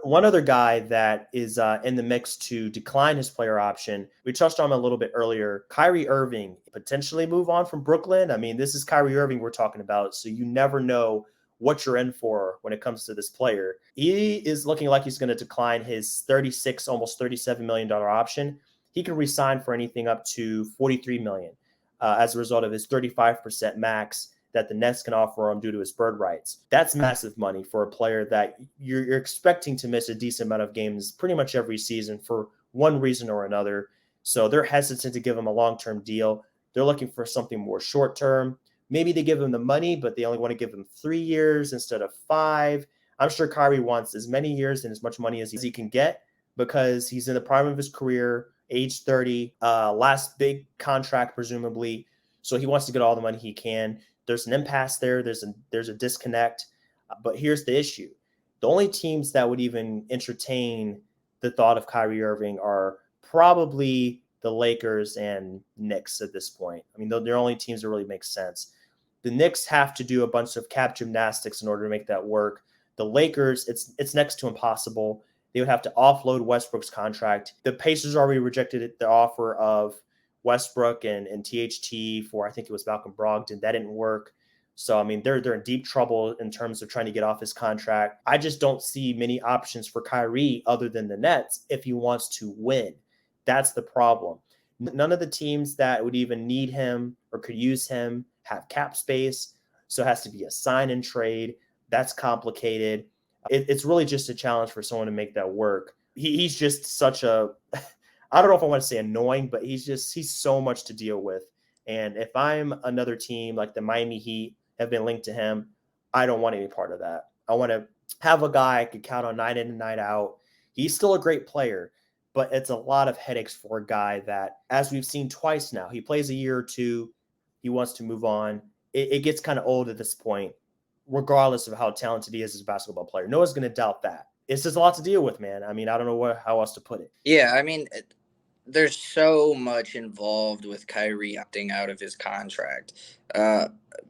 One other guy that is in the mix to decline his player option, we touched on him a little bit earlier. Kyrie Irving potentially move on from Brooklyn. I mean, this is Kyrie Irving we're talking about, so you never know what you're in for when it comes to this player. He is looking like he's going to decline his 36, almost $37 million option. He can resign for anything up to 43 million as a result of his 35% max that the Nets can offer him due to his bird rights. That's massive money for a player that you're expecting to miss a decent amount of games pretty much every season for one reason or another. So they're hesitant to give him a long-term deal. They're looking for something more short-term. Maybe they give him the money, but they only want to give him 3 years instead of 5. I'm sure Kyrie wants as many years and as much money as he can get because he's in the prime of his career, age 30, last big contract presumably. So he wants to get all the money he can. There's an impasse there. There's a disconnect. But here's the issue. The only teams that would even entertain the thought of Kyrie Irving are probably the Lakers and Knicks at this point. I mean, they're only teams that really make sense. The Knicks have to do a bunch of cap gymnastics in order to make that work. The Lakers, it's next to impossible. They would have to offload Westbrook's contract. The Pacers already rejected the offer of Westbrook and THT for, I think it was Malcolm Brogdon. That didn't work. So, I mean, they're in deep trouble in terms of trying to get off his contract. I just don't see many options for Kyrie other than the Nets if he wants to win. That's the problem. None of the teams that would even need him or could use him have cap space. So it has to be a sign and trade. That's complicated. It's really just a challenge for someone to make that work. He's just such a I don't know if I want to say annoying, but he's so much to deal with. And if I'm another team like the Miami Heat have been linked to him, I don't want any part of that. I want to have a guy I could count on night in and night out. He's still a great player, but it's a lot of headaches for a guy that, as we've seen twice now, he plays a year or two, he wants to move on. It gets kind of old at this point, regardless of how talented he is as a basketball player. No one's going to doubt that. It's just a lot to deal with, man. I mean, I don't know how else to put it. Yeah, I mean, there's so much involved with Kyrie opting out of his contract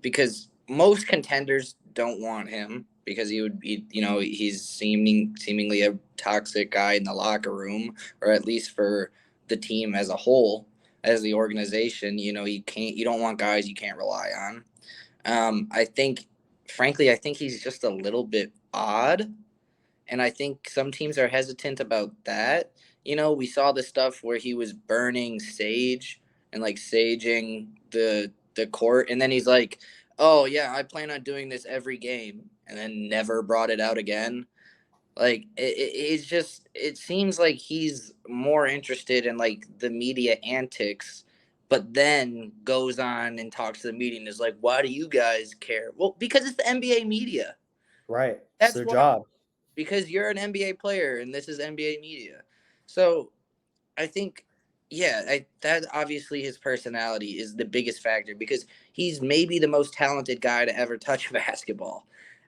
because most contenders don't want him because he would be, he's seemingly a toxic guy in the locker room, or at least for the team as a whole, as the organization. You don't want guys you can't rely on. I think, frankly, I think he's just a little bit odd, and I think some teams are hesitant about that. We saw the stuff where he was burning sage and like saging the court, and then he's like, "Oh yeah, I plan on doing this every game," and then never brought it out again. Like it's just, it seems like he's more interested in like the media antics, but then goes on and talks to the media and is like, "Why do you guys care?" Well, because it's the NBA media. Right. It's That's their why, job. because you're an NBA player and this is NBA media. So I think, yeah, that obviously his personality is the biggest factor because he's maybe the most talented guy to ever touch basketball.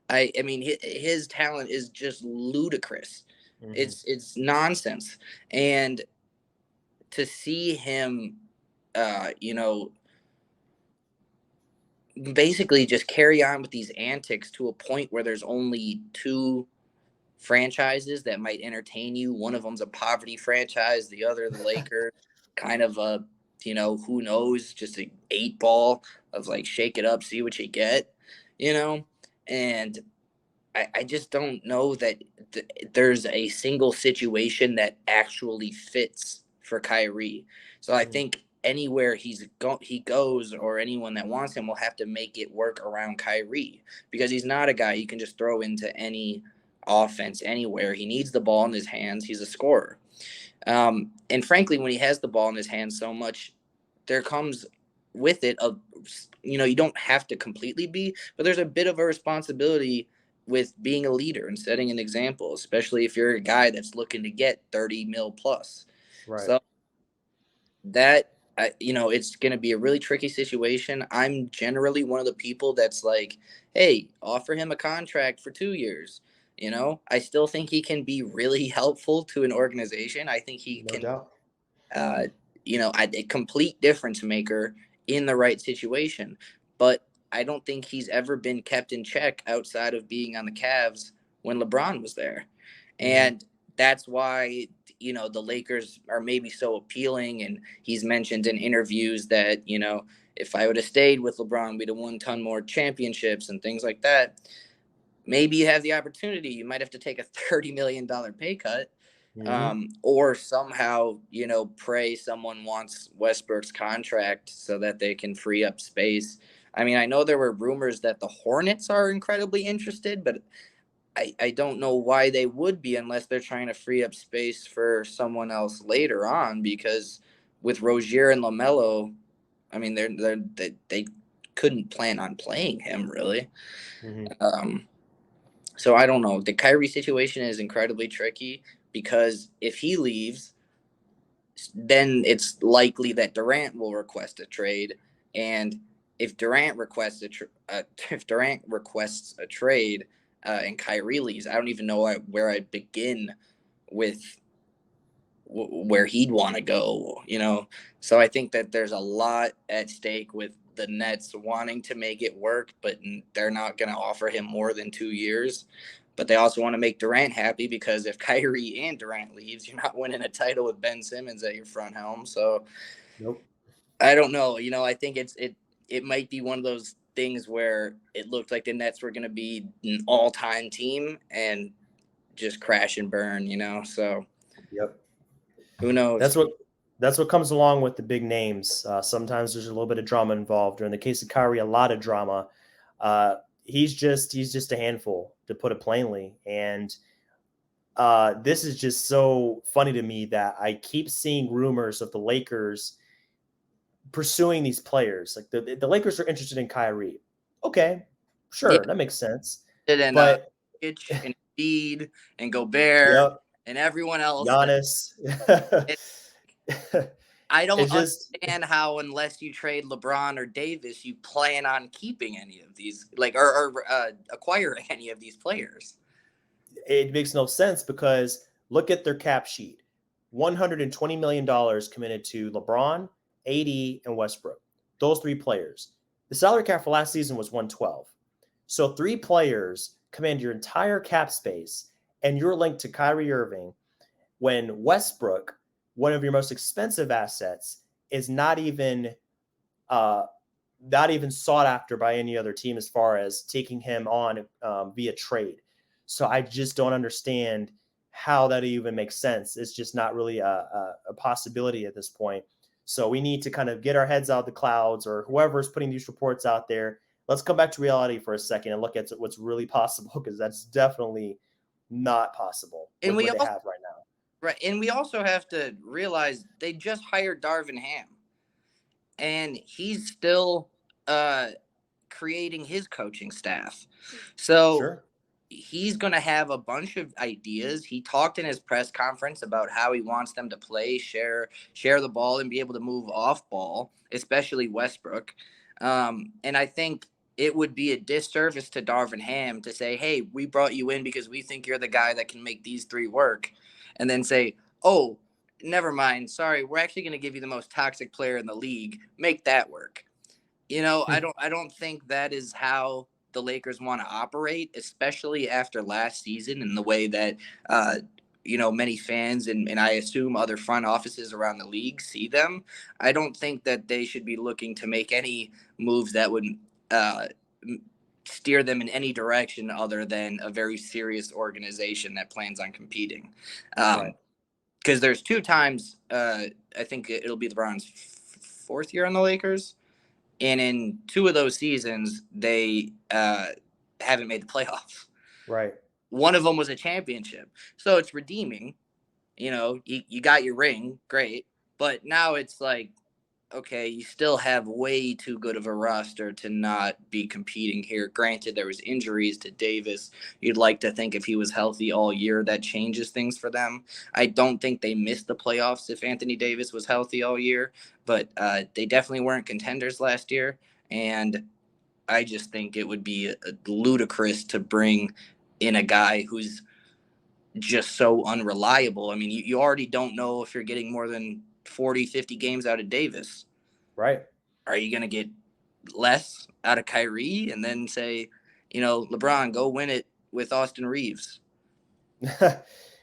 I mean, his talent is just ludicrous. Mm-hmm. It's nonsense, and to see him, uh, you know, basically just carry on with these antics to a point where there's only two franchises that might entertain you. One of them's a poverty franchise, the other the Lakers, kind of a, who knows, just a 8 ball of like shake it up, see what you get, you know? And I just don't know that there's a single situation that actually fits for Kyrie. So I Mm-hmm. think anywhere he goes, or anyone that wants him will have to make it work around Kyrie, because he's not a guy you can just throw into any offense anywhere. He needs the ball in his hands. He's a scorer. And frankly, when he has the ball in his hands so much, there comes with it you don't have to completely be, but there's a bit of a responsibility with being a leader and setting an example, especially if you're a guy that's looking to get 30 mil plus. Right. So that, it's going to be a really tricky situation. I'm generally one of the people that's like, hey, offer him a contract for 2 years. I still think he can be really helpful to an organization. I think he No can, doubt. uh, a complete difference maker in the right situation. But I don't think he's ever been kept in check outside of being on the Cavs when LeBron was there. Mm-hmm. And that's why, the Lakers are maybe so appealing. And he's mentioned in interviews that, if I would have stayed with LeBron, we'd have won a ton more championships and things like that. Maybe you have the opportunity. You might have to take a $30 million pay cut, Mm-hmm. or somehow, pray someone wants Westbrook's contract so that they can free up space. I mean, I know there were rumors that the Hornets are incredibly interested, but I don't know why they would be unless they're trying to free up space for someone else later on. Because with Rozier and LaMelo, I mean, they couldn't plan on playing him really. Mm-hmm. Um, so I don't know. The Kyrie situation is incredibly tricky because if he leaves, then it's likely that Durant will request a trade, and if Durant requests if Durant requests a trade, and Kyrie leaves, I don't even know where I'd begin with where he'd want to go. So I think that there's a lot at stake with the Nets wanting to make it work, but they're not going to offer him more than 2 years. But they also want to make Durant happy, because if Kyrie and Durant leaves, you're not winning a title with Ben Simmons at your front helm. So Nope. I don't know. I think it might be one of those things where it looked like the Nets were going to be an all-time team and just crash and burn. So Yep. who knows? That's what that's what comes along with the big names. Sometimes there's a little bit of drama involved, or in the case of Kyrie, a lot of drama. He's just a handful, to put it plainly. And this is just so funny to me that I keep seeing rumors of the Lakers pursuing these players. Like the Lakers are interested in Kyrie. Okay, Yeah, sure, that makes sense. and But Itch and Embiid and Gobert yep, and everyone else. Giannis. It, I don't It's just understand how, unless you trade LeBron or Davis, you plan on keeping any of these, or acquiring any of these players. it makes no sense because look at their cap sheet. $120 million committed to LeBron, AD, and Westbrook. Those three players. The salary cap for last season was 112. So three players command your entire cap space, and you're linked to Kyrie Irving when Westbrook, one of your most expensive assets, is uh, not even sought after by any other team as far as taking him on via trade. So I just don't understand how that even makes sense. It's just not really a possibility at this point. So we need to kind of get our heads out of the clouds, or whoever is putting these reports out there. Let's come back to reality for a second and look at what's really possible, because that's definitely not possible And with we what they also have right now. Right, and we also have to realize they just hired Darvin Ham, and he's still uh, creating his coaching staff. So Sure. he's going to have a bunch of ideas. He talked in his press conference about how he wants them to play, share the ball, and be able to move off ball, especially Westbrook. And I think it would be a disservice to Darvin Ham to say, "Hey, we brought you in because we think you're the guy that can make these three work," and then say, "Oh, never mind. Sorry, we're actually going to give you the most toxic player in the league. Make that work." I don't think that is how the Lakers want to operate, especially after last season and the way that uh, many fans and I assume other front offices around the league see them. I don't think that they should be looking to make any moves that would uh, steer them in any direction other than a very serious organization that plans on competing. Right. Because there's two times, I think it'll be LeBron's fourth year on the Lakers, and in two of those seasons, they haven't made the playoffs. Right. One of them was a championship. So it's redeeming. You got your ring, great. But now it's like, okay, you still have way too good of a roster to not be competing here. Granted, there was injuries to Davis. You'd like to think if he was healthy all year, that changes things for them. I don't think they missed the playoffs if Anthony Davis was healthy all year, but they definitely weren't contenders last year. And I just think it would be ludicrous to bring in a guy who's just so unreliable. I mean, you already don't know if you're getting more than 40, 50 games out of Davis. Right. Are you going to get less out of Kyrie and then say, LeBron, go win it with Austin Reeves?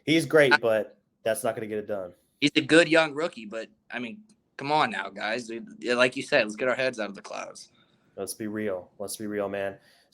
He's great, but that's not going to get it done. He's a good young rookie, but I mean, come on now, guys. Like you said, let's get our heads out of the clouds. Let's be real. Let's be real, man.